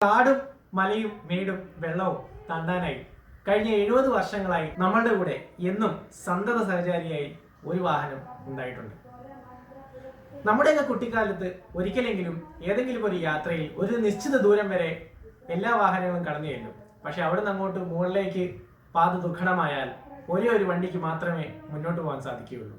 കാടും മലയും മേടും വെള്ളവും താണ്ടാനായി കഴിഞ്ഞ 70 വർഷങ്ങളായി നമ്മളുടെ കൂടെ എന്നും സന്തത സഹചാരിയായി ഒരു വാഹനം ഉണ്ടായിട്ടുണ്ട്. നമ്മുടെയൊക്കെ കുട്ടിക്കാലത്ത് ഒരിക്കലെങ്കിലും ഏതെങ്കിലും ഒരു യാത്രയിൽ ഒരു നിശ്ചിത ദൂരം വരെ എല്ലാ വാഹനങ്ങളും കടന്നു ചെല്ലും. പക്ഷെ അവിടെ നിന്ന് അങ്ങോട്ട് മുകളിലേക്ക് പാത ദുർഘടമായാൽ ഒരേ ഒരു വണ്ടിക്ക് മാത്രമേ മുന്നോട്ട് പോകാൻ സാധിക്കുകയുള്ളൂ.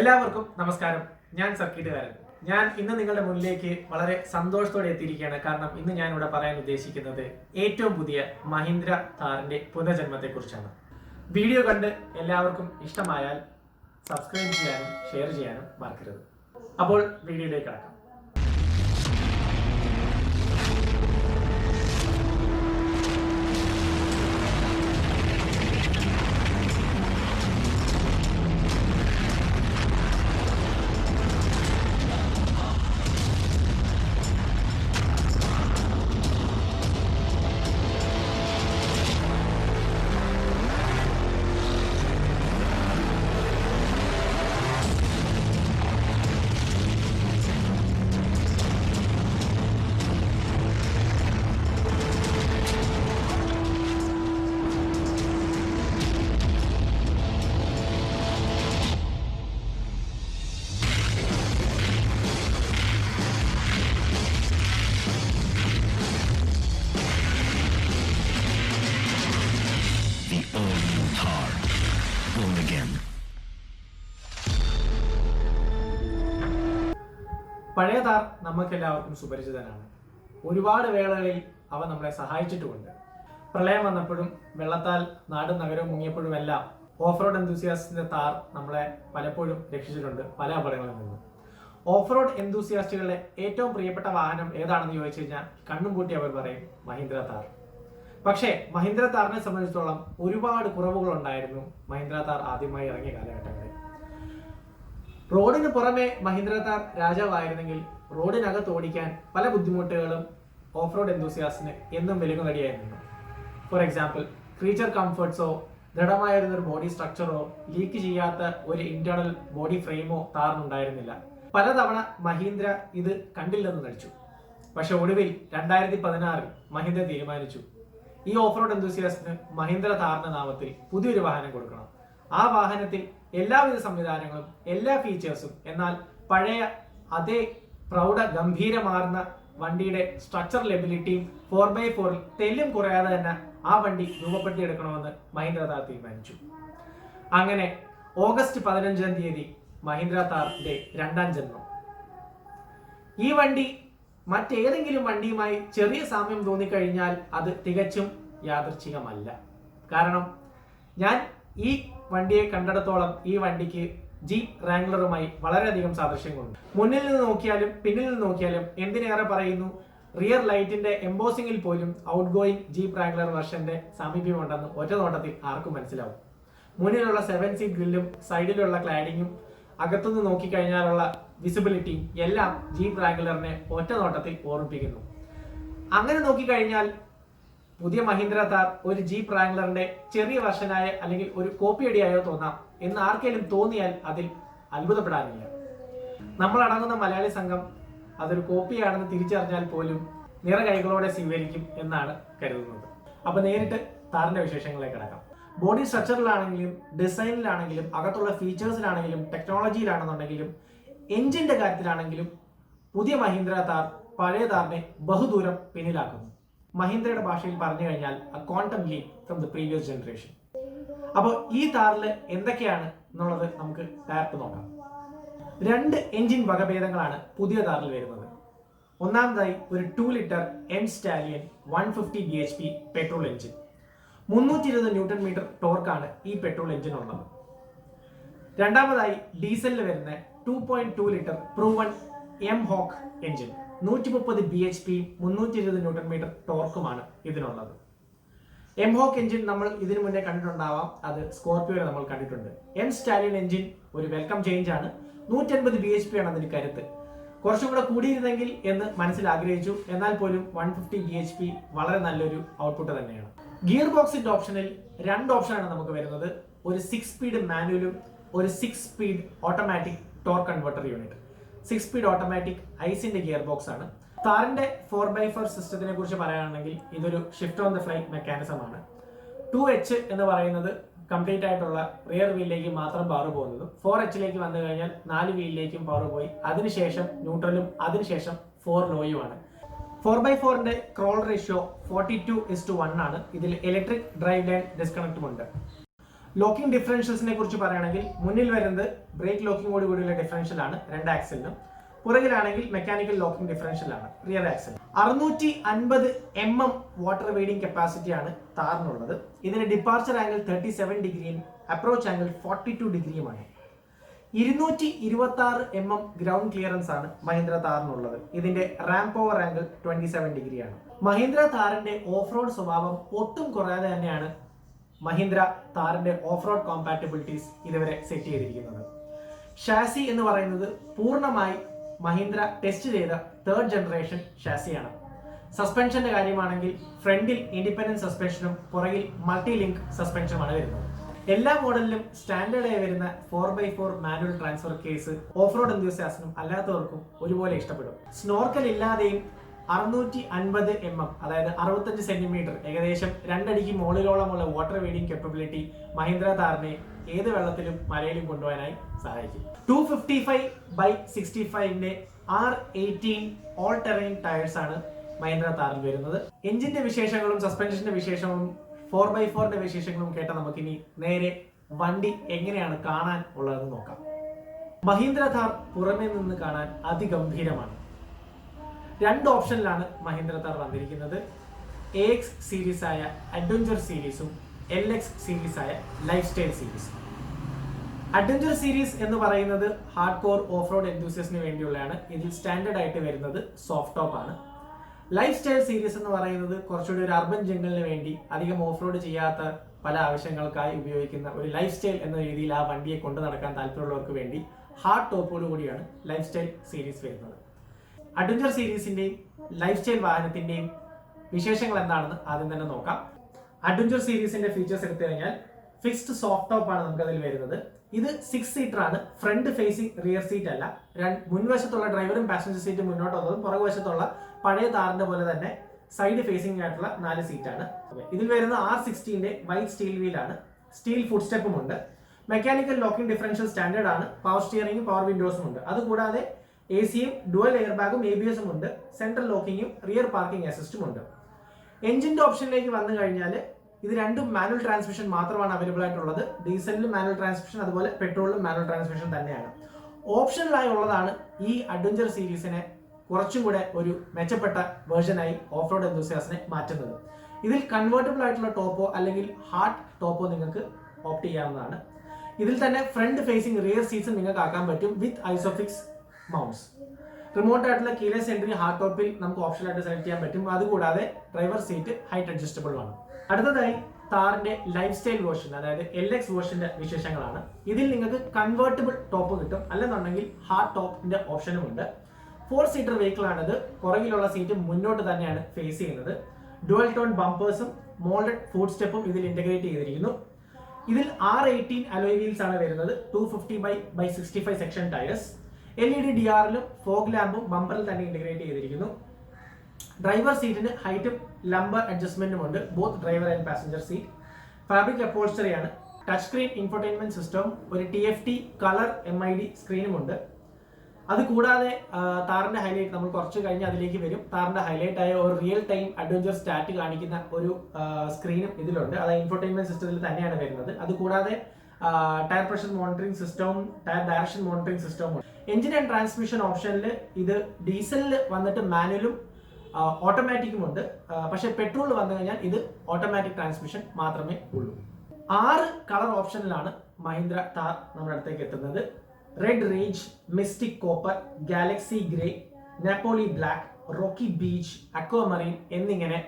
എല്ലാവർക്കും നമസ്കാരം. ഞാൻ സർക്കിട്ടുകാരൻ. ഞാൻ ഇന്ന് നിങ്ങളുടെ മുന്നിലേക്ക് വളരെ സന്തോഷത്തോടെ എത്തിയിരിക്കുകയാണ്. കാരണം ഇന്ന് ഞാൻ ഇവിടെ പറയാൻ ഉദ്ദേശിക്കുന്നത് ഏറ്റവും പുതിയ മഹീന്ദ്ര താറിന്റെ പുനർജന്മത്തെക്കുറിച്ചാണ്. വീഡിയോ കണ്ട് എല്ലാവർക്കും ഇഷ്ടമായാൽ സബ്സ്ക്രൈബ് ചെയ്യാനും ഷെയർ ചെയ്യാനും മറക്കരുത്. അപ്പോൾ വീഡിയോയിലേക്ക് കടക്കാം. പഴയ താർ നമുക്കെല്ലാവർക്കും സുപരിചിതനാണ്. ഒരുപാട് വേളകളിൽ അവ നമ്മളെ സഹായിച്ചിട്ടുമുണ്ട്. പ്രളയം വന്നപ്പോഴും വെള്ളത്താൽ നാടും നഗരവും മുങ്ങിയപ്പോഴും എല്ലാം ഓഫ് റോഡ് എന്തൂസിയാസ്റ്റിന്റെ താർ നമ്മളെ പലപ്പോഴും രക്ഷിച്ചിട്ടുണ്ട് പല അപകടങ്ങളിൽ നിന്നും. ഓഫ് റോഡ് എന്തൂസിയാസ്റ്റുകളുടെ ഏറ്റവും പ്രിയപ്പെട്ട വാഹനം ഏതാണെന്ന് ചോദിച്ചു കഴിഞ്ഞാൽ കണ്ണും പൂട്ടി അവർ പറയും മഹീന്ദ്ര താർ. പക്ഷേ മഹീന്ദ്ര താറിനെ സംബന്ധിച്ചിടത്തോളം ഒരുപാട് കുറവുകൾ ഉണ്ടായിരുന്നു മഹീന്ദ്ര താർ ആദ്യമായി ഇറങ്ങിയ കാലഘട്ടങ്ങളിൽ. റോഡിന് പുറമെ മഹീന്ദ്ര താർ രാജാവായിരുന്നെങ്കിൽ റോഡിനകത്ത് ഓടിക്കാൻ പല ബുദ്ധിമുട്ടുകളും ഓഫ് റോഡ് എന്തൂസിയാസ്റ്റിന് എന്നും വെലുങ്ങുതടിയായിരുന്നു. ഫോർ എക്സാമ്പിൾ, ക്രീച്ചർ കംഫർട്ട്സോ ദൃഢമായിരുന്നൊരു ബോഡി സ്ട്രക്ചറോ ലീക്ക് ചെയ്യാത്ത ഒരു ഇന്റേണൽ ബോഡി ഫ്രെയിമോ താറിനുണ്ടായിരുന്നില്ല. പലതവണ മഹീന്ദ്ര ഇത് കണ്ടില്ലെന്ന് നടിച്ചു. പക്ഷെ ഒടുവിൽ 2016 മഹീന്ദ്ര തീരുമാനിച്ചു ഈ ഓഫ് റോഡ് എന്തൂസിയാസ്റ്റിന് മഹീന്ദ്ര താറിന്റെ നാമത്തിൽ പുതിയൊരു വാഹനം കൊടുക്കണം. ആ വാഹനത്തിൽ എല്ലാവിധ സംവിധാനങ്ങളും എല്ലാ ഫീച്ചേഴ്സും, എന്നാൽ പഴയ അതേ പ്രൗഢ ഗംഭീരമാർന്ന വണ്ടിയുടെ സ്ട്രക്ചറൽ എബിലിറ്റിയും 4x4 തെല്ലും കുറയാതെ തന്നെ ആ വണ്ടി രൂപപ്പെടുത്തിയെടുക്കണമെന്ന് മഹീന്ദ്ര താർ തീരുമാനിച്ചു. അങ്ങനെ ഓഗസ്റ്റ് 15-ാം തീയതി മഹീന്ദ്ര താറിന്റെ രണ്ടാം ജന്മം. ഈ വണ്ടി മറ്റേതെങ്കിലും വണ്ടിയുമായി ചെറിയ സാമ്യം തോന്നിക്കഴിഞ്ഞാൽ അത് തികച്ചും യാദൃച്ഛികമല്ല. കാരണം ഞാൻ ഈ വണ്ടിയെ കണ്ടിടത്തോളം ഈ വണ്ടിക്ക് ജീപ്പ് റാംഗ്ലറുമായി വളരെയധികം സാദൃശ്യങ്ങളുണ്ട്. മുന്നിൽ നിന്ന് നോക്കിയാലും പിന്നിൽ നിന്ന് നോക്കിയാലും, എന്തിനേറെ പറയുന്നു, റിയർ ലൈറ്റിന്റെ എംബോസിംഗിൽ പോലും ഔട്ട് ഗോയിങ് ജീപ്പ് റാംഗ്ലർ വെർഷന്റെ സാമീപ്യമുണ്ടെന്ന് ഒറ്റ നോട്ടത്തിൽ ആർക്കും മനസ്സിലാവും. മുന്നിലുള്ള 7 സീറ്റ് ഗ്രില്ലും സൈഡിലുള്ള ക്ലാഡിങ്ങും അകത്തുനിന്ന് നോക്കിക്കഴിഞ്ഞാലുള്ള വിസിബിലിറ്റിയും എല്ലാം ജീപ്പ് റാംഗ്ലറിനെ ഒറ്റ നോട്ടത്തിൽ ഓർമ്മിപ്പിക്കുന്നു. അങ്ങനെ നോക്കിക്കഴിഞ്ഞാൽ പുതിയ മഹീന്ദ്ര താർ ഒരു ജീപ്പ് റാംഗ്ലറിന്റെ ചെറിയ വെർഷനായ അല്ലെങ്കിൽ ഒരു കോപ്പിയടിയായോ തോന്നാം എന്ന് ആർക്കെങ്കിലും തോന്നിയാൽ അതിൽ അത്ഭുതപ്പെടാനില്ല. നമ്മൾ അടങ്ങുന്ന മലയാളി സംഘം അതൊരു കോപ്പിയാണെന്ന് തിരിച്ചറിഞ്ഞാൽ പോലും നിറകൈകളോടെ സ്വീകരിക്കും എന്നാണ് കരുതുന്നത്. അപ്പൊ നേരിട്ട് താറിന്റെ വിശേഷങ്ങളിലേക്ക് കടക്കാം. ബോഡി സ്ട്രക്ചറിലാണെങ്കിലും ഡിസൈനിലാണെങ്കിലും അകത്തുള്ള ഫീച്ചേഴ്സിലാണെങ്കിലും ടെക്നോളജിയിലാണെന്നുണ്ടെങ്കിലും എഞ്ചിന്റെ കാര്യത്തിലാണെങ്കിലും പുതിയ മഹീന്ദ്ര താർ പഴയ താറിനെ ബഹുദൂരം പിന്നിലാക്കുന്നു. മഹീന്ദ്രയുടെ ഭാഷയിൽ പറഞ്ഞു കഴിഞ്ഞാൽ quantum leap from the previous generation. അപ്പോൾ ഈ താറിൽ എന്തൊക്കെയാണ് എന്നുള്ളത് നമുക്ക് ഡയറക്റ്റ് നോക്കാം. 2 എഞ്ചിൻ വകഭേദങ്ങളാണ് പുതിയ താറിൽ വരുന്നത്. ഒന്നാമതായി ഒരു 2 litre M Stallion 150 bhp petrol engine. 320 newton metre ടോർക്കാണ് ഈ പെട്രോൾ എഞ്ചിൻ ഉള്ളത്. രണ്ടാമതായി ഡീസലിൽ വരുന്ന 2.2 litre proven M Hawk engine. 130 bhp 320 newton metre ടോർക്കുമാണ് ഇതിനുള്ളത്. എം ഹോക്ക് എഞ്ചിൻ നമ്മൾ ഇതിനു മുന്നേ കണ്ടിട്ടുണ്ടാവാം, അത് സ്കോർപിയോയിൽ നമ്മൾ കണ്ടിട്ടുണ്ട്. എം സ്റ്റാലിയൻ എഞ്ചിൻ ഒരു വെൽക്കം ചേഞ്ച് ആണ്. 150 bhp ആണ് അതിന് കരുത്ത്. കുറച്ചും കൂടെ കൂടിയിരുന്നെങ്കിൽ എന്ന് മനസ്സിൽ ആഗ്രഹിച്ചു. എന്നാൽ പോലും 150 bhp വളരെ നല്ലൊരു ഔട്ട്പുട്ട് തന്നെയാണ്. ഗിയർ ബോക്സിന്റെ ഓപ്ഷനിൽ 2 ഓപ്ഷനാണ് നമുക്ക് വരുന്നത്. ഒരു 6 സ്പീഡ് മാനുവലും ഒരു 6 speed automatic torque converter unit. 6 speed automatic ഐസിന്റെ ഗിയർ ബോക്സ് ആണ്. താറിന്റെ 4x4 സിസ്റ്റത്തിനെ കുറിച്ച് പറയുകയാണെങ്കിൽ ഇതൊരു shift on the fly mechanism ആണ്. 2H എന്ന് പറയുന്നത് കംപ്ലീറ്റ് ആയിട്ടുള്ള റിയർ വീലിലേക്ക് മാത്രം പവർ പോകുന്നതും 4Hലേക്ക് വന്നു കഴിഞ്ഞാൽ 4 വീലിലേക്കും പവർ പോയി അതിനുശേഷം ന്യൂട്രലും അതിനുശേഷം 4 ലോയുമാണ്. 4x4ന്റെ ക്രോൾ റേഷ്യോ 42:1 ആണ്. ഇതിൽ ഇലക്ട്രിക് ഡ്രൈവ് ലൈൻ ഡിസ്കണക്റ്റും ഉണ്ട്. ലോക്കിംഗ് ഡിഫറൻഷ്യൽസിനെ കുറിച്ച് പറയുകയാണെങ്കിൽ മുന്നിൽ വരുന്നത് ബ്രേക്ക് ലോക്കിംഗോട് കൂടിയുള്ള ഡിഫറൻഷ്യൽ ആണ് 2 ആക്സിലിനും. പുറകിലാണെങ്കിൽ മെക്കാനിക്കൽ ലോക്കിംഗ് ഡിഫറൻഷ്യൽ ആണ് rear axle. 650 mm water wading capacity ആണ് താറിനുള്ളത്. ഇതിന്റെ ഡിപ്പാർച്ചർ ആംഗിൾ 37 ഡിഗ്രിയും അപ്രോച്ച് ആംഗിൾ 42 ഡിഗ്രിയുമാണ്. 226 mm ഗ്രൗണ്ട് ക്ലിയറൻസ് ആണ് മഹീന്ദ്ര താറിനുള്ളത്. ഇതിന്റെ റാമ്പ് ഓവർ ആംഗിൾ 27 ഡിഗ്രിയാണ്. മഹീന്ദ്ര താറിന്റെ ഓഫ് റോഡ് സ്വഭാവം ഒട്ടും കുറയാതെ തന്നെയാണ് മഹീന്ദ്ര താറിന്റെ ഓഫ് റോഡ് കോമ്പാറ്റബിലിറ്റീസ് ഇതുവരെ സെറ്റ് ചെയ്തിരിക്കുന്നത്. ഷാസി എന്ന് പറയുന്നത് പൂർണ്ണമായി മഹീന്ദ്ര ടെസ്റ്റ് ചെയ്ത 3rd ജനറേഷൻ ഷാസിയാണ്. സസ്പെൻഷന്റെ കാര്യമാണെങ്കിൽ ഫ്രണ്ടിൽ ഇൻഡിപെൻഡന്റ് സസ്പെൻഷനും പുറകിൽ മൾട്ടി ലിങ്ക് സസ്പെൻഷനുമാണ് വരുന്നത്. എല്ലാ മോഡലിലും സ്റ്റാൻഡേർഡായി വരുന്ന 4x4 manual transfer case off road എന്തൂസിയാസ്റ്റിനും അല്ലാത്തവർക്കും ഒരുപോലെ ഇഷ്ടപ്പെടും. സ്നോർക്കൽ ഇല്ലാതെയും 650 mm അതായത് 65 സെന്റിമീറ്റർ ഏകദേശം 2 അടിക്ക് മുകളിലോളമുള്ള വാട്ടർ വെയ്ഡിംഗ് കപ്പാബിലിറ്റി മഹീന്ദ്ര താറിനെ ഏത് വെള്ളത്തിലും മലയിലും കൊണ്ടുപോകാനായി സഹായിക്കും. 255/65ന്റെ R18 ഓൾ ടെറൈൻ ടയേഴ്സ് ആണ് മഹീന്ദ്ര താറിൽ വരുന്നത്. എഞ്ചിന്റെ വിശേഷങ്ങളും സസ്പെൻഷന്റെ വിശേഷങ്ങളും 4x4ന്റെ വിശേഷങ്ങളും കേട്ട നമുക്കിനി നേരെ വണ്ടി എങ്ങനെയാണ് കാണാൻ ഉള്ളതെന്ന് നോക്കാം. മഹീന്ദ്ര താർ പുറമേ നിന്ന് കാണാൻ അതിഗംഭീരമാണ്. 2 ഓപ്ഷനിലാണ് മഹീന്ദ്ര താർ വന്നിരിക്കുന്നത്. AX സീരീസ് ആയ അഡ്വഞ്ചർ സീരീസും LX സീരീസ് ആയ ലൈഫ് സ്റ്റൈൽ സീരീസും. അഡ്വഞ്ചർ സീരീസ് എന്ന് പറയുന്നത് ഹാർഡ് കോർ ഓഫ് റോഡ് എന്തൂസിയസിന് വേണ്ടിയുള്ളതാണ്. ഇതിൽ സ്റ്റാൻഡേർഡ് ആയിട്ട് വരുന്നത് സോഫ്റ്റ് ടോപ്പ് ആണ്. ലൈഫ് സ്റ്റൈൽ സീരീസ് എന്ന് പറയുന്നത് കുറച്ചുകൂടി ഒരു അർബൻ ജംഗിളിന് വേണ്ടി അധികം ഓഫ് റോഡ് ചെയ്യാത്ത പല ആവശ്യങ്ങൾക്കായി ഉപയോഗിക്കുന്ന ഒരു ലൈഫ് സ്റ്റൈൽ എന്ന രീതിയിൽ ആ വണ്ടിയെ കൊണ്ടു നടക്കാൻ താല്പര്യമുള്ളവർക്ക് വേണ്ടി ഹാർഡ് ടോപ്പോടു കൂടിയാണ് ലൈഫ് സ്റ്റൈൽ സീരീസ് വരുന്നത്. അഡ്വഞ്ചർ സീരീസിന്റെയും ലൈഫ് സ്റ്റൈൽ വാഹനത്തിന്റെയും വിശേഷങ്ങൾ എന്താണെന്ന് ആദ്യം തന്നെ നോക്കാം. അഡ്വഞ്ചർ സീരീസിന്റെ ഫീച്ചേഴ്സ് എടുത്തു കഴിഞ്ഞാൽ ഫിക്സ്ഡ് സോഫ്റ്റ് ടോപ്പ് ആണ് നമുക്ക് അതിൽ വരുന്നത്. ഇത് 6 സീറ്റർ ആണ്. ഫ്രണ്ട് ഫേസിംഗ് റിയർ സീറ്റ് അല്ല. മുൻവശത്തുള്ള ഡ്രൈവറും പാസഞ്ചർ സീറ്റ് മുന്നോട്ടുള്ളതും പുറകുവശത്തുള്ള പഴയ താറിന്റെ പോലെ തന്നെ സൈഡ് ഫേസിംഗ് ആയിട്ടുള്ള 4 സീറ്റാണ്. ഇതിൽ വരുന്ന R16ന്റെ വൈറ്റ് സ്റ്റീൽ വീലാണ്. സ്റ്റീൽ ഫുഡ് സ്റ്റെപ്പും ഉണ്ട്. മെക്കാനിക്കൽ ലോക്കിംഗ് ഡിഫറൻഷ്യൽ സ്റ്റാൻഡേർഡ് ആണ്. പവർ സ്റ്റിയറിംഗും പവർ വിൻഡോസും ഉണ്ട്. അതുകൂടാതെ AC-യും ഡുവൽ എയർ ബാഗും ABS-ഉം ഉണ്ട്. സെൻട്രൽ ലോക്കിങ്ങും റിയർ പാർക്കിംഗ് അസിസ്റ്റും ഉണ്ട്. എഞ്ചിന്റെ ഓപ്ഷനിലേക്ക് വന്നു കഴിഞ്ഞാൽ ഇത് രണ്ടും മാനുവൽ ട്രാൻസ്മിഷൻ മാത്രമാണ് അവൈലബിൾ ആയിട്ടുള്ളത്. ഡീസലിലും മാനുവൽ ട്രാൻസ്മിഷൻ അതുപോലെ പെട്രോളിലും മാനുവൽ ട്രാൻസ്മിഷൻ തന്നെയാണ്. ഓപ്ഷണലായി ഉള്ളതാണ് ഈ അഡ്വഞ്ചർ സീരീസിനെ കുറച്ചും കൂടെ ഒരു മെച്ചപ്പെട്ട വേർഷനായി ഓഫ് റോഡ് എന്തൂസിയാസിനെ മാറ്റുന്നത്. ഇതിൽ കൺവേർട്ടബിൾ ആയിട്ടുള്ള ടോപ്പോ അല്ലെങ്കിൽ ഹാർഡ് ടോപ്പോ നിങ്ങൾക്ക് ഓപ്റ്റ് ചെയ്യാവുന്നതാണ്. ഇതിൽ തന്നെ ഫ്രണ്ട് ഫേസിംഗ് റിയർ സീറ്റ്സ് നിങ്ങൾക്ക് ആക്കാൻ പറ്റും വിത്ത് ഐസോഫിക്സ് മൗണ്ട്സ്. റിമോട്ട് ആയിട്ടുള്ള കീലെസ് എൻട്രി ഹാർഡ് ടോപ്പിൽ നമുക്ക് ഓപ്ഷനായിട്ട് സെലക്ട് ചെയ്യാൻ പറ്റും. അതുകൂടാതെ ഡ്രൈവർ സീറ്റ് ഹൈറ്റ് അഡ്ജസ്റ്റബിൾ ആണ്. അടുത്തതായി താറിന്റെ ലൈഫ് സ്റ്റൈൽ വേർഷൻ അതായത് LX വേർഷന്റെ വിശേഷങ്ങളാണ്. ഇതിൽ നിങ്ങൾക്ക് കൺവേർട്ടബിൾ ടോപ്പ് കിട്ടും, അല്ലെന്നുണ്ടെങ്കിൽ ഹാർഡ് ടോപ്പിന്റെ ഓപ്ഷനും ഉണ്ട്. 4 സീറ്റർ വെഹിക്കിൾ ആണിത്. പുറകിലുള്ള സീറ്റ് മുന്നോട്ട് തന്നെയാണ് ഫേസ് ചെയ്യുന്നത്. ഡുവൽ ടോൺ ബമ്പേഴ്സും മോൾഡഡ് ഫുഡ് സ്റ്റെപ്പും ഇതിൽ ഇന്റഗ്രേറ്റ് ചെയ്തിരിക്കുന്നു. ഇതിൽ R18 അലോയ് വീൽസ് ആണ് വരുന്നത്. 250/65 സെക്ഷൻ ടയേഴ്സ്. LED DRലും ഫോഗ് ലാമ്പും ബമ്പറിൽ തന്നെ ഇന്റഗ്രേറ്റ് ചെയ്തിരിക്കുന്നു. ഡ്രൈവർ സീറ്റിന് ഹൈറ്റും ലംബർ അഡ്ജസ്റ്റ്മെന്റും ഉണ്ട്. Both driver and passenger seat. Fabric അപ്പോൾസ്റ്ററിയാണ്. ടച്ച് സ്ക്രീൻ ഇൻഫോർടൈൻമെന്റ് സിസ്റ്റം, ഒരു TFT കളർ MID സ്ക്രീനും ഉണ്ട്. അതുകൂടാതെ താറിന്റെ ഹൈലൈറ്റ് നമ്മൾ കുറച്ച് കഴിഞ്ഞ് അതിലേക്ക് വരും. താറിന്റെ ഹൈലൈറ്റ് ആയ ഒരു റിയൽ ടൈം അഡ്വഞ്ചർ സ്റ്റാറ്റ് കാണിക്കുന്ന ഒരു സ്ക്രീനും ഇതിലുണ്ട്. അത് ഇൻഫോർടൈൻമെന്റ് സിസ്റ്റത്തിൽ തന്നെയാണ് വരുന്നത്. അതുകൂടാതെ ടയർ പ്രഷർ മോണിറ്ററിംഗ് സിസ്റ്റവും ടയർ ഡയറക്ഷൻ മോണിറ്ററിംഗ് സിസ്റ്റവും ഉണ്ട്. എഞ്ചിൻ ആൻഡ് ട്രാൻസ്മിഷൻ ഓപ്ഷനിൽ ഇത് ഡീസലിൽ വന്നിട്ട് മാനുവലും ഓട്ടോമാറ്റിക്കും ഉണ്ട്. പക്ഷെ പെട്രോൾ വന്നു കഴിഞ്ഞാൽ ഇത് ഓട്ടോമാറ്റിക് ട്രാൻസ്മിഷൻ മാത്രമേ ഉള്ളൂ. 6 കളർ ഓപ്ഷനിലാണ് മഹീന്ദ്ര താർ നമ്മുടെ അടുത്തേക്ക് എത്തുന്നത്. Red range, mystic copper, galaxy grey, Napoli black, rocky beach, aquamarine എന്നിങ്ങനെ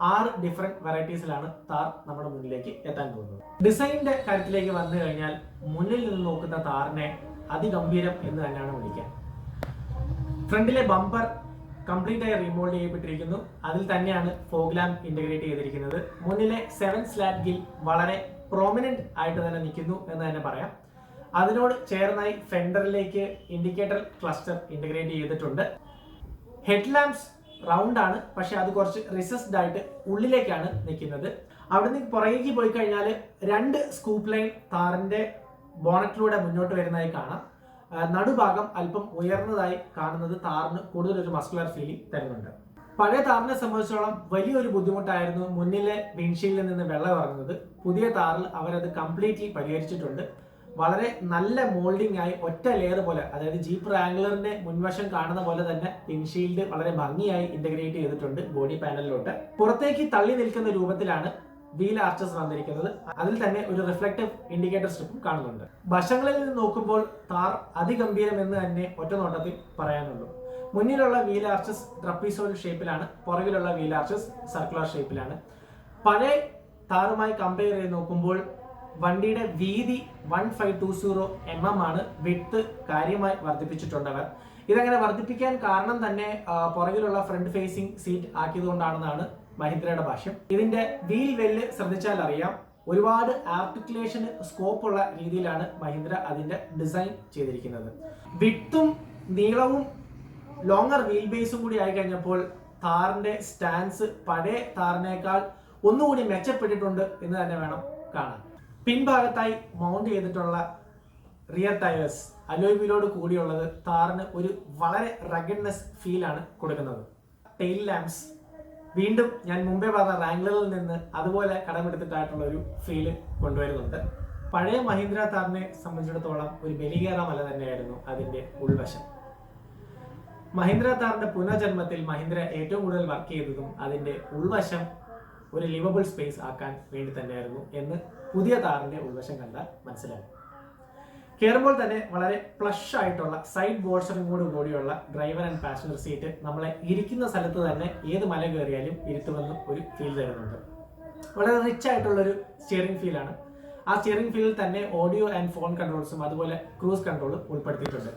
6 ഡിഫറെന്റ് വെറൈറ്റീസിലാണ് താർ നമ്മുടെ മുന്നിലേക്ക് എത്താൻ പോകുന്നത്. ഡിസൈനിന്റെ കാര്യത്തിലേക്ക് വന്നു കഴിഞ്ഞാൽ മുന്നിൽ നിന്ന് നോക്കുന്ന താറിനെ അതിഗംഭീരം എന്ന് തന്നെയാണ് വിളിക്കാൻ. ഫ്രണ്ടിലെ ബമ്പർ കംപ്ലീറ്റ് ആയി റീമോൾഡ് ചെയ്യപ്പെട്ടിരിക്കുന്നു. അതിൽ തന്നെയാണ് ഫോഗ് ലാമ്പ് ഇന്റഗ്രേറ്റ് ചെയ്തിരിക്കുന്നത്. മുന്നിലെ 7 സ്ലാറ്റ് ഗിൽ വളരെ പ്രോമിനന്റ് ആയിട്ട് തന്നെ നിൽക്കുന്നു എന്ന് തന്നെ പറയാം. അതിനോട് ചേർന്നായി ഫെൻഡറിലേക്ക് ഇൻഡിക്കേറ്റർ ക്ലസ്റ്റർ ഇന്റഗ്രേറ്റ് ചെയ്തിട്ടുണ്ട്. ഹെഡ് ലാംപ്സ് റൗണ്ട് ആണ്, പക്ഷെ അത് കുറച്ച് റിസസ്ഡ് ആയിട്ട് ഉള്ളിലേക്കാണ് നിൽക്കുന്നത്. അവിടെ നിന്ന് പുറകേക്ക് പോയി കഴിഞ്ഞാൽ 2 സ്കൂപ്പ് ലൈൻ താറിന്റെ ബോണറ്റിലൂടെ മുന്നോട്ട് വരുന്നതായി കാണാം. നടുഭാഗം അല്പം ഉയർന്നതായി കാണുന്നത് താറിന് കൂടുതലൊരു മസ്കുലർ ഫീലിംഗ് തരുന്നുണ്ട്. പഴയ താറിനെ സംബന്ധിച്ചോളം വലിയൊരു ബുദ്ധിമുട്ടായിരുന്നു മുന്നിലെ വിൻഷീൽഡിൽ നിന്ന് വെള്ളം ഇറങ്ങുന്നത്. പുതിയ താറിൽ അവരത് കംപ്ലീറ്റ്ലി പരിഹരിച്ചിട്ടുണ്ട്. വളരെ നല്ല മോൾഡിംഗ് ആയി ഒറ്റ ലെയർ പോലെ, അതായത് ജീപ്പ് റാംഗ്ലറിന്റെ മുൻവശം കാണുന്ന പോലെ തന്നെ വിൻഷീൽഡ് വളരെ ഭംഗിയായി ഇന്റഗ്രേറ്റ് ചെയ്തിട്ടുണ്ട് ബോഡി പാനലിലോട്ട്. പുറത്തേക്ക് തള്ളി നിൽക്കുന്ന രൂപത്തിലാണ് വീൽ ആർച്ചസ് വന്നിരിക്കുന്നത്. അതിൽ തന്നെ ഒരു റിഫ്ലക്റ്റീവ് ഇൻഡിക്കേറ്റർ സ്ട്രിപ്പും കാണുന്നുണ്ട്. വശങ്ങളിൽ നിന്ന് നോക്കുമ്പോൾ താർ അതിഗംഭീരമെന്ന് തന്നെ ഒറ്റ നോട്ടത്തിൽ പറയാനുള്ളൂ. മുന്നിലുള്ള വീൽ ആർച്ചസ് ട്രപ്പീസോയിഡ് ഷേപ്പിലാണ്, പുറകിലുള്ള വീൽ ആർച്ചസ് സർക്കുലർ ഷേപ്പിലാണ്. പഴയ താറുമായി കമ്പയർ ചെയ്ത് നോക്കുമ്പോൾ വണ്ടിയുടെ വീതി 1520 mm ആണ്. വിഡ്ത്ത് കാര്യമായി വർദ്ധിപ്പിച്ചിട്ടുണ്ട് അവർ. ഇതങ്ങനെ വർദ്ധിപ്പിക്കാൻ കാരണം തന്നെ പുറകിലുള്ള ഫ്രണ്ട് ഫേസിംഗ് സീറ്റ് ആക്കിയതുകൊണ്ടാണെന്നാണ് മഹീന്ദ്രയുടെ ഭാഷ്യം. ഇതിന്റെ വീൽ വെല്ല് ശ്രദ്ധിച്ചാൽ അറിയാം, ഒരുപാട് ആർട്ടിക്കുലേഷന് സ്കോപ്പ് ഉള്ള രീതിയിലാണ് മഹീന്ദ്ര അതിന്റെ ഡിസൈൻ ചെയ്തിരിക്കുന്നത്. വിഡ്ത്തും നീളവും ലോങ്ങർ വീൽ ബേസും കൂടി ആയി കഴിഞ്ഞപ്പോൾ താറിന്റെ സ്റ്റാൻസ് പഴയ താറിനേക്കാൾ ഒന്നുകൂടി മെച്ചപ്പെട്ടിട്ടുണ്ട് എന്ന് തന്നെ വേണം കാണാൻ. പിൻഭാഗത്തായി മൗണ്ട് ചെയ്തിട്ടുള്ള റിയർ ടയേഴ്സ് അലോയ് വീലോട് കൂടിയുള്ളത് താറിന് ഒരു വളരെ റഗഡ്നെസ് ഫീലാണ് കൊടുക്കുന്നത്. ടെയിൽ ലാംപ്സ് വീണ്ടും ഞാൻ മുമ്പേ പറഞ്ഞ റാംഗ്ലറിൽ നിന്ന് അതുപോലെ കടമെടുത്തിട്ടായിട്ടുള്ള ഒരു ഫീല് കൊണ്ടുവരുന്നുണ്ട്. പഴയ മഹീന്ദ്ര താറിനെ സംബന്ധിച്ചിടത്തോളം ഒരു ബലികേറ മല തന്നെയായിരുന്നു അതിന്റെ ഉൾവശം. മഹീന്ദ്ര താറിന്റെ പുനർജന്മത്തിൽ മഹീന്ദ്ര ഏറ്റവും കൂടുതൽ വർക്ക് ചെയ്തതും അതിന്റെ ഉൾവശം ഒരു ലിവബിൾ സ്പേസ് ആക്കാൻ വേണ്ടി തന്നെയായിരുന്നു എന്ന് പുതിയ താറിന്റെ ഉൾവശം കണ്ടാൽ മനസ്സിലാകും. കയറുമ്പോൾ തന്നെ വളരെ പ്ലഷ് ആയിട്ടുള്ള സൈഡ് ബോൾസ്റ്ററിങ്ങോട് കൂടിയുള്ള ഡ്രൈവർ ആൻഡ് പാസഞ്ചർ സീറ്റ് നമ്മളെ ഇരിക്കുന്ന സ്ഥലത്ത് തന്നെ ഏത് മല കയറിയാലും ഇരുത്തുമെന്ന് ഒരു ഫീൽ തരുന്നുണ്ട്. വളരെ റിച്ച് ആയിട്ടുള്ളൊരു സ്റ്റിയറിംഗ് ഫീലാണ്. ആ സ്റ്റിയറിംഗ് ഫീലിൽ തന്നെ ഓഡിയോ ആൻഡ് ഫോൺ കൺട്രോൾസും അതുപോലെ ക്രൂസ് കൺട്രോളും ഉൾപ്പെടുത്തിയിട്ടുണ്ട്.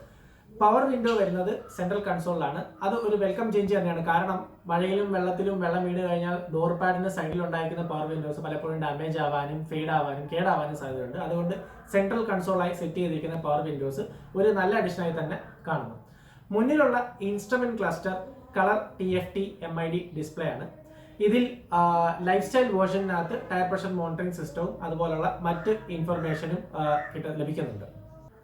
പവർ വിൻഡോ വരുന്നത് സെൻട്രൽ കൺസോളിലാണ്. അത് ഒരു വെൽക്കം ചേഞ്ച് തന്നെയാണ്. കാരണം മഴയിലും വെള്ളത്തിലും വെള്ളം വീണ് കഴിഞ്ഞാൽ ഡോർ പാഡിന്റെ സൈഡിൽ ഉണ്ടായിരിക്കുന്ന പവർ വിൻഡോസ് പലപ്പോഴും ഡാമേജ് ആവാനും ഫെയ്ഡ് ആവാനും കേടാവാനും സാധ്യതയുണ്ട്. അതുകൊണ്ട് സെൻട്രൽ കൺസോളായി സെറ്റ് ചെയ്തിരിക്കുന്ന പവർ വിൻഡോസ് ഒരു നല്ല അഡീഷനായി തന്നെ കാണുന്നു. മുന്നിലുള്ള instrument cluster colour TFT MID display ആണ്. ഇതിൽ ലൈഫ് സ്റ്റൈൽ വേർഷനകത്ത് ടയർ പ്രഷർ മോണിറ്ററിംഗ് സിസ്റ്റവും അതുപോലുള്ള മറ്റ് ഇൻഫർമേഷനും ലഭിക്കുന്നുണ്ട്.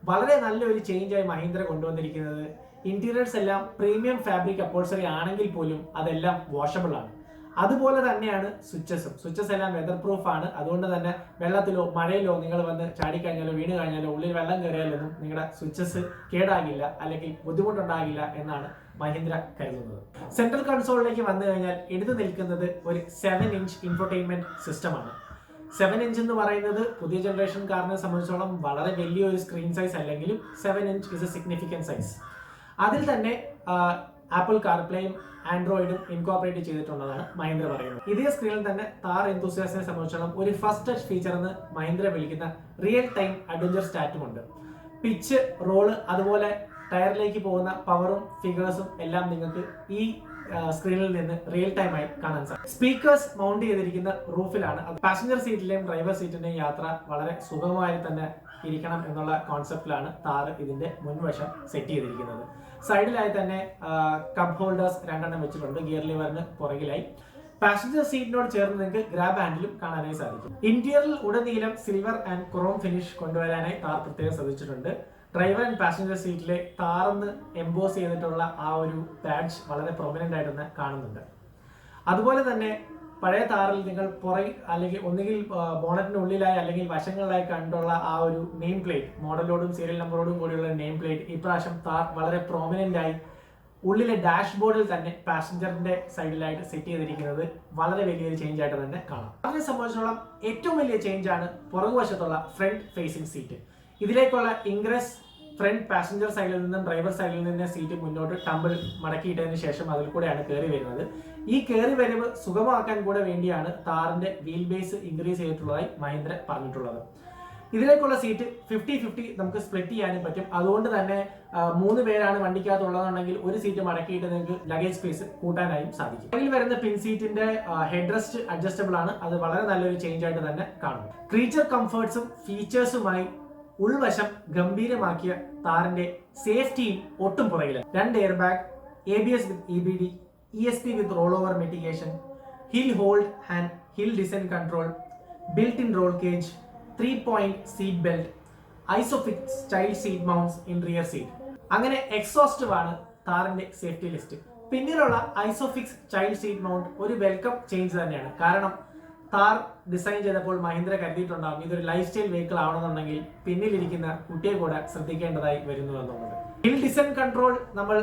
വളരെ നല്ലൊരു ചേഞ്ചായി മഹീന്ദ്ര കൊണ്ടുവന്നിരിക്കുന്നത് ഇന്റീരിയേഴ്സ് എല്ലാം പ്രീമിയം ഫാബ്രിക് അപ്പോൾസറി ആണെങ്കിൽ പോലും അതെല്ലാം വാഷബിൾ ആണ്. അതുപോലെ തന്നെയാണ് സ്വിച്ചസ് എല്ലാം വെതർ പ്രൂഫ് ആണ്. അതുകൊണ്ട് തന്നെ വെള്ളത്തിലോ മഴയിലോ നിങ്ങൾ വന്ന് ചാടിക്കഴിഞ്ഞാലോ വീണ് കഴിഞ്ഞാലോ ഉള്ളിൽ വെള്ളം കയറിയാലൊന്നും നിങ്ങളുടെ സ്വിച്ചസ് കേടാകില്ല അല്ലെങ്കിൽ ബുദ്ധിമുട്ടുണ്ടാകില്ല എന്നാണ് മഹീന്ദ്ര കരുതുന്നത്. സെൻട്രൽ കൺസോളിലേക്ക് വന്നു കഴിഞ്ഞാൽ എടുത്തു നിൽക്കുന്നത് ഒരു 7-inch ഇൻഫോർടൈൻമെന്റ് സിസ്റ്റമാണ്. 7 inch എന്ന് പറയുന്നത് പുതിയ ജനറേഷൻ കാറിനെ സംബന്ധിച്ചോളം വളരെ വലിയൊരു സ്ക്രീൻ സൈസ് അല്ലെങ്കിലും 7 inch is A significant size. അതിൽ തന്നെ ആപ്പിൾ കാർപ്ലേയും ആൻഡ്രോയിഡും ഇൻകോർപ്പറേറ്റ് ചെയ്തിട്ടുള്ളതാണ് മഹീന്ദ്ര പറയുന്നത്. ഇതേ സ്ക്രീനിൽ തന്നെ താർ എന്തൂസിയാസ്റ്റിനെ സംബന്ധിച്ചോളം ഒരു ഫസ്റ്റ് ടച്ച് ഫീച്ചർ എന്ന് മഹീന്ദ്ര വിളിക്കുന്ന റിയൽ ടൈം അഡ്വഞ്ചർ സ്റ്റാറ്റും ഉണ്ട്. പിച്ച്, റോള്, അതുപോലെ ടയറിലേക്ക് പോകുന്ന പവറും ഫിഗേഴ്സും എല്ലാം നിങ്ങൾക്ക് ഈ സ്ക്രീനിൽ നിന്ന് റിയൽ ടൈം ആയി കാണാൻ സാധിക്കും. സ്പീക്കേഴ്സ് മൗണ്ട് ചെയ്തിരിക്കുന്ന റൂഫിലാണ്. പാസഞ്ചർ സീറ്റിലെയും ഡ്രൈവർ സീറ്റിന്റെയും യാത്ര വളരെ സുഗമമായി തന്നെ ഇരിക്കണം എന്നുള്ള കോൺസെപ്റ്റിലാണ് താർ ഇതിന്റെ മുൻവശം സെറ്റ് ചെയ്തിരിക്കുന്നത്. സൈഡിലായി തന്നെ കപ്പ് ഹോൾഡേഴ്സ് 2 വെച്ചിട്ടുണ്ട്. ഗിയർ ലിവറിന് പുറകിലായി. പാസഞ്ചർ സീറ്റിനോട് ചേർന്ന് നിങ്ങൾക്ക് ഗ്രാബ് ഹാൻഡിലും കാണാനായി സാധിക്കും. ഇന്റീരിയറിൽ ഉടനീളം സിൽവർ ആൻഡ് ക്രോം ഫിനിഷ് കൊണ്ടുവരാനായി താർ പ്രത്യേകം ശ്രദ്ധിച്ചിട്ടുണ്ട്. ഡ്രൈവർ ആൻഡ് പാസഞ്ചർ സീറ്റിലെ താറന്ന് എംബോസ് ചെയ്തിട്ടുള്ള ആ ഒരു ബാഡ്ജ് വളരെ പ്രൊമിനന്റ് ആയിട്ട് തന്നെ കാണുന്നുണ്ട്. അതുപോലെ തന്നെ പഴയ താറിൽ നിങ്ങൾ അല്ലെങ്കിൽ ഒന്നുകിൽ ബോണറ്റിന് ഉള്ളിലായി അല്ലെങ്കിൽ വശങ്ങളിലായി കണ്ടുള്ള ആ ഒരു നെയിം പ്ലേറ്റ്, മോഡലോടും സീരിയൽ നമ്പറോടും കൂടിയുള്ള നെയിം പ്ലേറ്റ് ഇപ്രാവശ്യം താർ വളരെ പ്രൊമിനന്റ് ആയി ഉള്ളിലെ ഡാഷ്ബോർഡിൽ തന്നെ പാസഞ്ചറിന്റെ സൈഡിലായിട്ട് സെറ്റ് ചെയ്തിരിക്കുന്നത് വളരെ വലിയൊരു ചേഞ്ച് ആയിട്ട് തന്നെ കാണാം. അതിനെ സംബന്ധിച്ചോളം ഏറ്റവും വലിയ ചേഞ്ച് ആണ് പുറകുവശത്തുള്ള ഫ്രണ്ട് ഫേസിംഗ് സീറ്റ്. ഇതിലേക്കുള്ള ഇൻഗ്രസ് ഫ്രണ്ട് പാസഞ്ചർ സൈഡിൽ നിന്നും ഡ്രൈവർ സൈഡിൽ നിന്ന് സീറ്റ് മുന്നോട്ട് ടമ്പിൾ മടക്കിയിട്ടതിന് ശേഷം അതിൽ കൂടെയാണ് കയറി വരുന്നത്. ഈ കയറി വരവ് സുഗമമാക്കാൻ കൂടെ വേണ്ടിയാണ് താറിന്റെ വീൽ ബേസ് ഇൻക്രീസ് ചെയ്തിട്ടുള്ളതായി മഹീന്ദ്ര പറഞ്ഞിട്ടുള്ളത്. ഇതിലേക്കുള്ള സീറ്റ് 50-50 നമുക്ക് സ്പ്ലിറ്റ് ചെയ്യാനും പറ്റും. അതുകൊണ്ട് തന്നെ 3 പേരാണ് വണ്ടിക്കകത്തുള്ളതെന്നുണ്ടെങ്കിൽ ഒരു സീറ്റ് മടക്കിയിട്ട് നിങ്ങൾക്ക് ലഗേജ് സ്പേസ് കൂട്ടാനായും സാധിക്കും. ഇതിൽ വരുന്ന പിൻ സീറ്റിന്റെ ഹെഡ് റെസ്റ്റ് അഡ്ജസ്റ്റബിൾ ആണ്. അത് വളരെ നല്ലൊരു ചേഞ്ച് ആയിട്ട് തന്നെ കാണുന്നു. ക്രീച്ചർ കംഫർട്ട്സും ഫീച്ചേഴ്സുമായി ഉൾവശം ഗംഭീരമാക്കിയ താറിന്റെ സേഫ്റ്റിയും ഒട്ടും പുറകില്ല. 2 air bag, ABS with EBD, ESP with roll over mitigation, hill hold and hill descent control, built in roll cage, 3-point seat belt, isofix child seat mounts in rear seat. അങ്ങനെ exhaustive ആണ് താറിന്റെ safety list. പിന്നിലുള്ള isofix child seat mount ഒരു welcome change തന്നെയാണ്. കാരണം Thar design ചെയ്തപ്പോൾ മഹീന്ദ്ര കരുതിയിട്ടുണ്ടാകും ഇതൊരു ലൈഫ് സ്റ്റൈൽ വെഹിക്കിൾ ആവണമെന്നുണ്ടെങ്കിൽ പിന്നിലിരിക്കുന്ന കുട്ടിയെ കൂടെ ശ്രദ്ധിക്കേണ്ടതായി വരുന്നു എന്നുള്ളത്. ഹിൽ ഡിസെന്റ് കൺട്രോൾ നമ്മൾ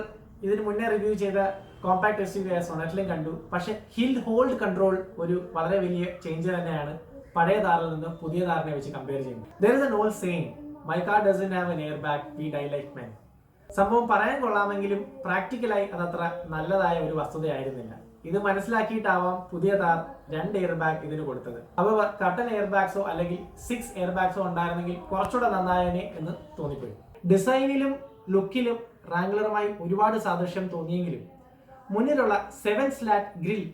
ഇതിന് മുന്നേ റിവ്യൂ ചെയ്ത കോമ്പാക്ട് SUV സൊണറ്റിലും കണ്ടു. പക്ഷെ ഹിൽ ഹോൾഡ് കൺട്രോൾ ഒരു വളരെ വലിയ ചേഞ്ച് തന്നെയാണ് പഴയ താറിൽ നിന്ന് പുതിയ താറിനെ വെച്ച് കമ്പയർ ചെയ്യുന്നത്. There is an old saying, my car doesn't have an airbag, we die like men. സംഭവം പറയാൻ കൊള്ളാമെങ്കിലും പ്രാക്ടിക്കലായി അതത്ര നല്ലതായ ഒരു വസ്തുതയായിരുന്നില്ല. ഇത് മനസ്സിലാക്കിയിട്ടാവാം പുതിയ താർ 2 എയർ ബാഗ് ഇതിന് കൊടുത്തത്. അവ കട്ടൺ എയർ ബാഗ്സോ അല്ലെങ്കിൽ 6 എയർ ബാഗ്സോ ഉണ്ടായിരുന്നെങ്കിൽ കുറച്ചുകൂടെ നന്നായനെ എന്ന് തോന്നിപ്പോയി. ഡിസൈനിലും ലുക്കിലും റാംഗ്ലറുമായി ഒരുപാട് സാദൃശ്യം തോന്നിയെങ്കിലും മുന്നിലുള്ള 7 സ്ലാറ്റ് ഗ്രിൽ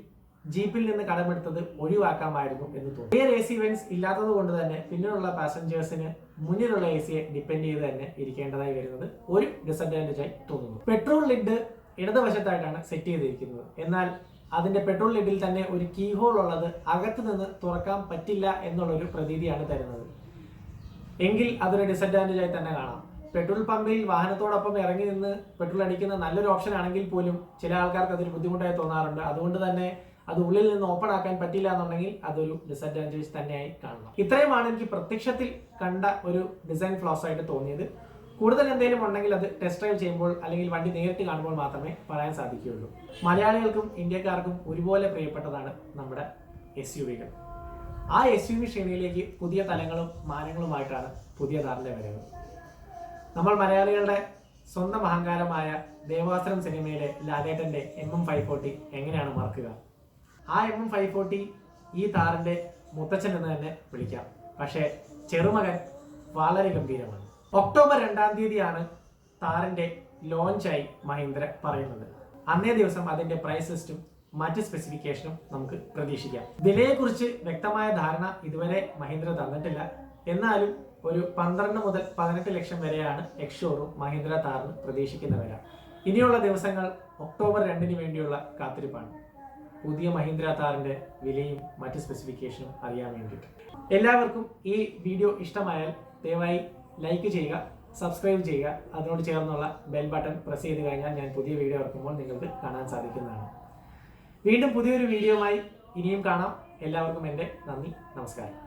ജീപ്പിൽ നിന്ന് കടമെടുത്തത് ഒഴിവാക്കാമായിരുന്നു എന്ന് തോന്നി. റിയർ AC വെന്റ്സ് ഇല്ലാത്തത് കൊണ്ട് തന്നെ പിന്നിലുള്ള പാസഞ്ചേഴ്സിന് മുന്നിലുള്ള ACയെ ഡിപ്പെൻഡ് ചെയ്ത് തന്നെ ഇരിക്കേണ്ടതായി വരുന്നത് ഒരു ഡിസഡ്വാൻറ്റേജ് ആയി തോന്നുന്നു. പെട്രോൾ ലിഡ് ഇടതുവശത്തായിട്ടാണ് സെറ്റ് ചെയ്തിരിക്കുന്നത്. എന്നാൽ അതിന്റെ പെട്രോൾ ലിഡിൽ തന്നെ ഒരു കീ ഹോൾ ഉള്ളത് അകത്ത് നിന്ന് തുറക്കാൻ പറ്റില്ല എന്നുള്ളൊരു പ്രതീതിയാണ് തരുന്നത്. എങ്കിൽ അതൊരു ഡിസഡ്വാൻറ്റേജ് ആയി തന്നെ കാണാം. പെട്രോൾ പമ്പിൽ വാഹനത്തോടൊപ്പം ഇറങ്ങി നിന്ന് പെട്രോൾ അടിക്കുന്ന നല്ലൊരു ഓപ്ഷൻ ആണെങ്കിൽ പോലും ചില ആൾക്കാർക്ക് അതൊരു ബുദ്ധിമുട്ടായി തോന്നാറുണ്ട്. അതുകൊണ്ട് തന്നെ അത് ഉള്ളിൽ നിന്ന് ഓപ്പൺ ആക്കാൻ പറ്റില്ല എന്നുണ്ടെങ്കിൽ അതൊരു ഡിസഡ്വാൻറ്റേജ് തന്നെയായി കാണണം. ഇത്രയുമാണ് എനിക്ക് പ്രത്യക്ഷത്തിൽ കണ്ട ഒരു ഡിസൈൻ ഫ്ലോസ് ആയിട്ട് തോന്നിയത്. കൂടുതൽ എന്തെങ്കിലും ഉണ്ടെങ്കിൽ അത് ടെസ്റ്റ് ഡ്രൈവ് ചെയ്യുമ്പോൾ അല്ലെങ്കിൽ വണ്ടി നേരിട്ട് കാണുമ്പോൾ മാത്രമേ പറയാൻ സാധിക്കുകയുള്ളൂ. മലയാളികൾക്കും ഇന്ത്യക്കാർക്കും ഒരുപോലെ പ്രിയപ്പെട്ടതാണ് നമ്മുടെ SUV-കൾ. ആ SUV ശ്രേണിയിലേക്ക് പുതിയ തലങ്ങളും മാനങ്ങളുമായിട്ടാണ് പുതിയ താറിന്റെ വരവ്. നമ്മൾ മലയാളികളുടെ സ്വന്തം അഹങ്കാരമായ ദേവാസുരം സിനിമയിലെ ലാലേട്ടന്റെ MM540 എങ്ങനെയാണ് മറക്കുക? ആ MM540 ഈ താറിന്റെ മുത്തച്ഛൻ എന്ന് തന്നെ വിളിക്കാം. പക്ഷേ ചെറുമകൻ വളരെ ഗംഭീരമാണ്. ഒക്ടോബർ 2-ാം തീയതിയാണ് താറിന്റെ ലോഞ്ചായി മഹീന്ദ്ര പറയുന്നത്. അന്നേ ദിവസം അതിന്റെ പ്രൈസ് ലിസ്റ്റും മറ്റ് സ്പെസിഫിക്കേഷനും നമുക്ക് പ്രതീക്ഷിക്കാം. വിലയെക്കുറിച്ച് വ്യക്തമായ ധാരണ ഇതുവരെ മഹീന്ദ്ര തന്നിട്ടില്ല. എന്നാലും ഒരു 12 മുതൽ 18 ലക്ഷം വരെയാണ് എക്സ്-ഷോറൂം മഹീന്ദ്ര താറിന് പ്രതീക്ഷിക്കുന്ന വില. ഇനിയുള്ള ദിവസങ്ങൾ ഒക്ടോബർ 2-ന് വേണ്ടിയുള്ള കാത്തിരിപ്പാണ്. പുതിയ മഹീന്ദ്ര താറിന്റെ വിലയും മറ്റ് സ്പെസിഫിക്കേഷനും അറിയാൻ വേണ്ടിയിട്ട്. എല്ലാവർക്കും ഈ വീഡിയോ ഇഷ്ടമായാൽ ദയവായി ലൈക്ക് ചെയ്യുക, സബ്സ്ക്രൈബ് ചെയ്യുക. അതിനോട് ചേർന്നുള്ള ബെൽ ബട്ടൺ പ്രസ് ചെയ്ത് കഴിഞ്ഞാൽ ഞാൻ പുതിയ വീഡിയോ ഇറക്കുമ്പോൾ നിങ്ങൾക്ക് കാണാൻ സാധിക്കുന്നതാണ്. വീണ്ടും പുതിയൊരു വീഡിയോയുമായി ഇനിയും കാണാം. എല്ലാവർക്കും എൻ്റെ നന്ദി, നമസ്കാരം.